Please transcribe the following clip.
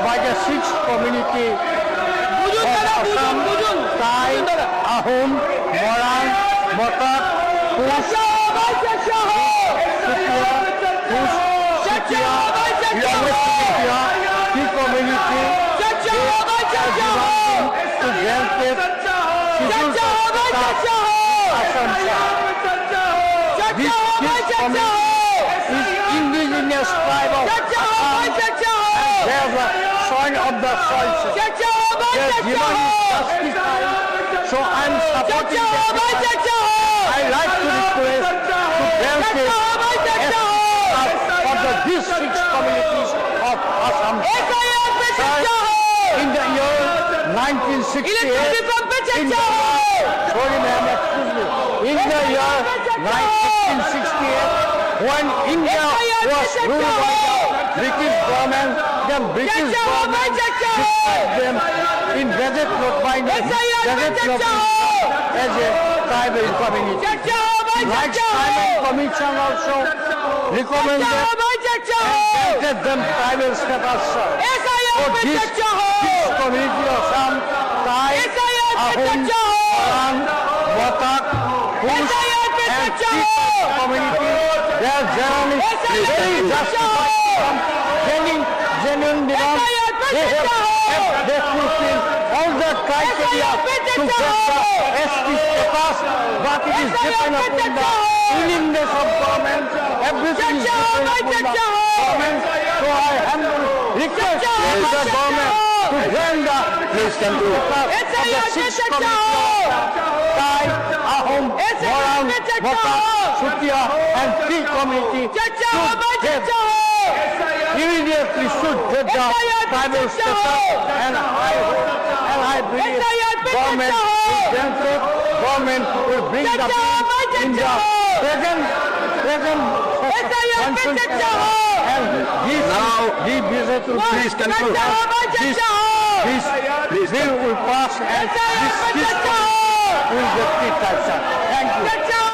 by the sixth community of Assam, Thai, Ahom, Moran, Motak, Kush, Sutia, Tea community, to grant it Assam. This community is indigenous tribe of Assam. They are the soil of the soil. Their demand is justified. So I am supporting them. I like to request to grant it for the district communities of Assam. In the year 1968, sorry ma'am, excuse me. In the year 1968, when India was ruled by the British government, the British government described them in Gazette Note by Gazette Note as a tribal community. Like Tribal Commission also recommended and granted them tribal status. So this community of Assam, Thai, Ahom, Moran, Motak, Kush and Tea community, they are generally very justified from genuine demand. They fulfill all the criteria to get the ST status, but it is dependent upon the willingness of government. Everything is dependent upon the government. So I am request the government to grant the status of the sixth community of Thai, Ahom, Moran, Motak, Sutia and Tea community immediately should get the tribal status, and I believe government will grant it. Government will bring the bill in the present consultation, and this Please conclude. this bill will pass and this will get it. Thank you.